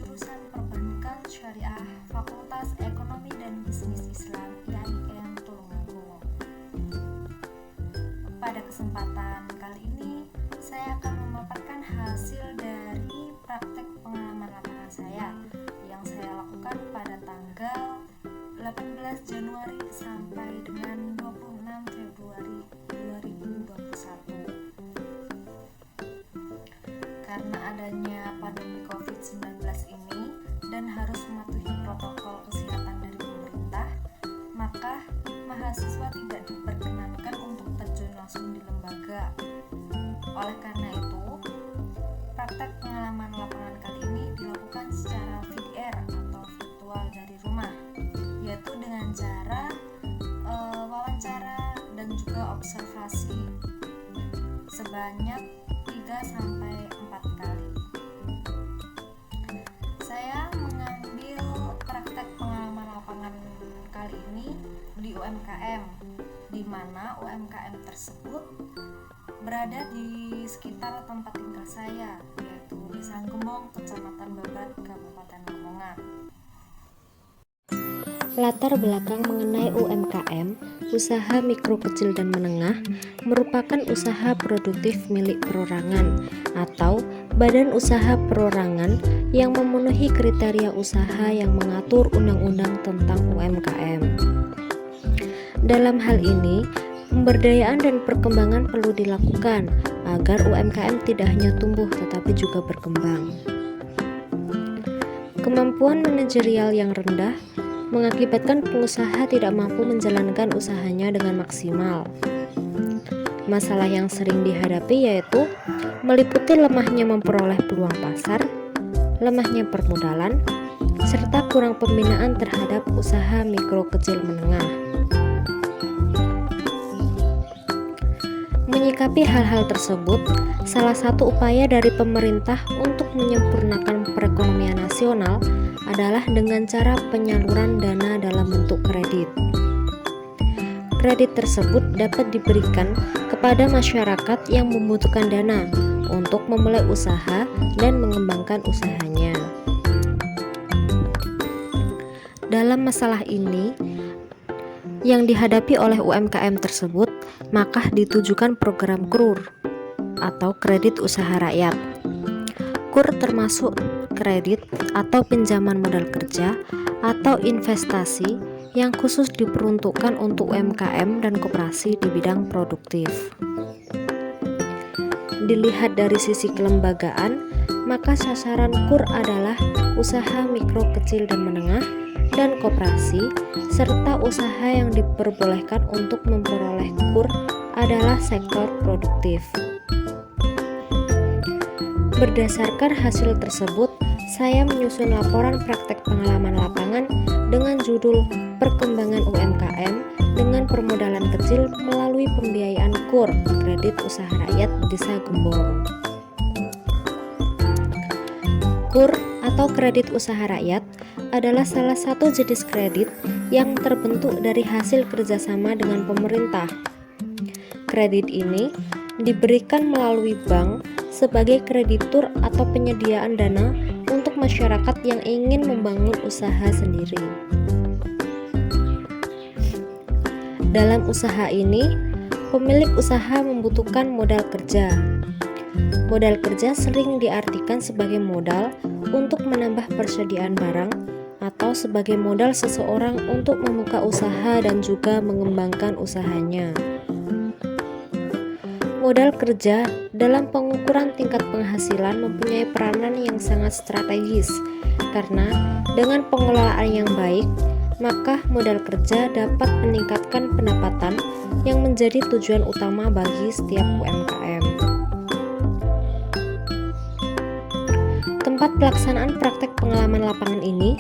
jurusan Perbankan Syariah Fakultas Ekonomi dan Bisnis Islam IAIN Tulungagung. Pada kesempatan kali ini, saya akan memaparkan hasil dari praktek pengalaman lapangan saya yang saya lakukan pada tanggal 18 Januari sampai dengan 26 Februari 2021. Karena adanya pandemi COVID-19 ini dan harus mematuhi protokol kesehatan dari pemerintah, maka mahasiswa tidak diperkenankan untuk terjun langsung di lembaga. Oleh karena itu, praktek pengalaman lapangan kali ini dilakukan secara VR atau virtual dari rumah, yaitu dengan cara wawancara dan juga observasi sebanyak 3-4 kali. Saya mengambil praktek pengalaman lapangan kali ini di UMKM, di mana UMKM tersebut berada di sekitar tempat tinggal saya, yaitu di Sanggembong, Kecamatan Babat, Kabupaten Lamongan. Latar belakang mengenai UMKM, usaha mikro kecil dan menengah, merupakan usaha produktif milik perorangan atau badan usaha perorangan yang memenuhi kriteria usaha yang mengatur undang-undang tentang UMKM. Dalam hal ini, pemberdayaan dan perkembangan perlu dilakukan agar UMKM tidak hanya tumbuh tetapi juga berkembang. Kemampuan manajerial yang rendah mengakibatkan pengusaha tidak mampu menjalankan usahanya dengan maksimal. Masalah yang sering dihadapi yaitu meliputi lemahnya memperoleh peluang pasar, lemahnya permodalan, serta kurang pembinaan terhadap usaha mikro kecil menengah. Menyikapi hal-hal tersebut, salah satu upaya dari pemerintah untuk menyempurnakan perekonomian nasional adalah dengan cara penyaluran dana dalam bentuk kredit. Kredit tersebut dapat diberikan kepada masyarakat yang membutuhkan dana untuk memulai usaha dan mengembangkan usahanya. Dalam masalah ini yang dihadapi oleh UMKM tersebut, maka ditujukan program KUR atau kredit usaha rakyat. KUR termasuk kredit atau pinjaman modal kerja atau investasi yang khusus diperuntukkan untuk UMKM dan koperasi di bidang produktif. Dilihat dari sisi kelembagaan, maka sasaran KUR adalah usaha mikro kecil dan menengah dan koperasi, serta usaha yang diperbolehkan untuk memperoleh KUR adalah sektor produktif. Berdasarkan hasil tersebut, saya menyusun laporan praktek pengalaman lapangan dengan judul Perkembangan UMKM dengan Permodalan Kecil melalui Pembiayaan KUR Kredit Usaha Rakyat Desa Gembong. KUR atau kredit usaha rakyat adalah salah satu jenis kredit yang terbentuk dari hasil kerjasama dengan pemerintah. Kredit ini diberikan melalui bank sebagai kreditur atau penyediaan dana untuk masyarakat yang ingin membangun usaha sendiri. Dalam usaha ini, pemilik usaha membutuhkan modal kerja. Modal kerja sering diartikan sebagai modal untuk menambah persediaan barang atau sebagai modal seseorang untuk membuka usaha dan juga mengembangkan usahanya. Modal kerja dalam pengukuran tingkat penghasilan mempunyai peranan yang sangat strategis karena dengan pengelolaan yang baik, maka modal kerja dapat meningkatkan pendapatan yang menjadi tujuan utama bagi setiap UMKM. Tempat pelaksanaan praktek pengalaman lapangan ini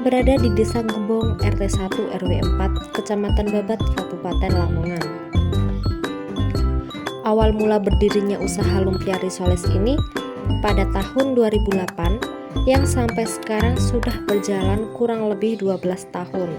berada di Desa Gembong RT 1 RW 4 Kecamatan Babat Kabupaten Lamongan. Awal mula berdirinya usaha lumpia risoles ini pada tahun 2008 yang sampai sekarang sudah berjalan kurang lebih 12 tahun.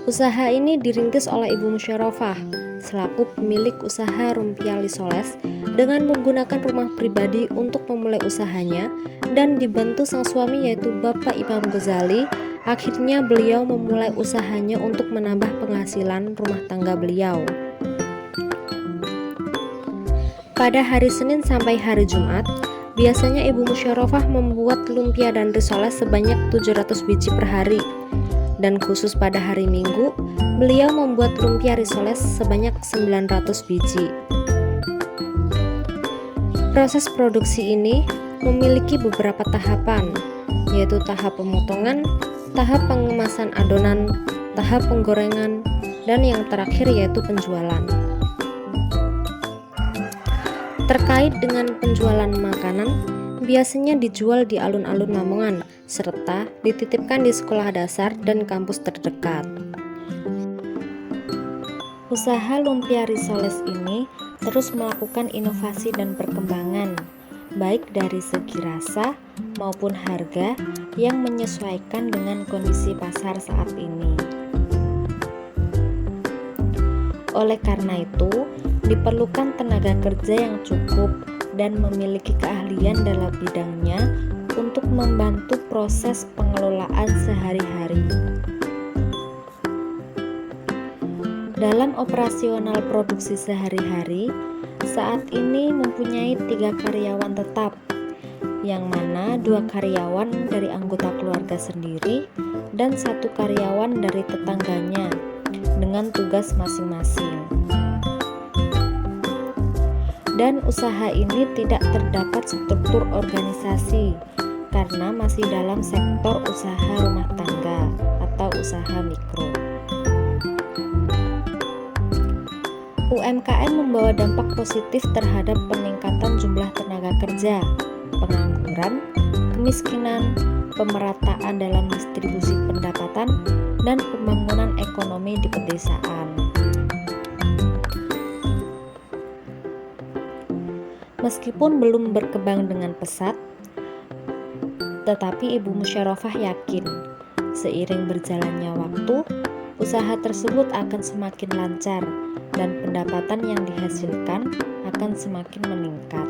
Usaha ini dirintis oleh Ibu Musyawarofah selaku pemilik usaha lumpia risoles dengan menggunakan rumah pribadi untuk memulai usahanya dan dibantu sang suami yaitu Bapak Imam Ghazali. Akhirnya beliau memulai usahanya untuk menambah penghasilan rumah tangga beliau. Pada hari Senin sampai hari Jumat, biasanya Ibu Musyarofah membuat lumpia dan risoles sebanyak 700 biji per hari. Dan khusus pada hari Minggu, beliau membuat lumpia risoles sebanyak 900 biji. Proses produksi ini memiliki beberapa tahapan, yaitu tahap pemotongan, tahap pengemasan adonan, tahap penggorengan, dan yang terakhir yaitu penjualan. Terkait dengan penjualan makanan, biasanya dijual di alun-alun Lamongan, serta dititipkan di sekolah dasar dan kampus terdekat. Usaha lumpia risoles ini terus melakukan inovasi dan perkembangan, baik dari segi rasa maupun harga yang menyesuaikan dengan kondisi pasar saat ini. Oleh karena itu, diperlukan tenaga kerja yang cukup dan memiliki keahlian dalam bidangnya untuk membantu proses pengelolaan sehari-hari. Dalam operasional produksi sehari-hari, saat ini mempunyai 3 karyawan tetap, yang mana 2 karyawan dari anggota keluarga sendiri dan 1 karyawan dari tetangganya dengan tugas masing-masing. Dan usaha ini tidak terdapat struktur organisasi karena masih dalam sektor usaha rumah tangga atau usaha mikro. UMKM membawa dampak positif terhadap peningkatan jumlah tenaga kerja, pengangguran, kemiskinan, pemerataan dalam distribusi pendapatan, dan pembangunan ekonomi di pedesaan. Meskipun belum berkembang dengan pesat, tetapi Ibu Musyarofah yakin seiring berjalannya waktu, usaha tersebut akan semakin lancar dan pendapatan yang dihasilkan akan semakin meningkat.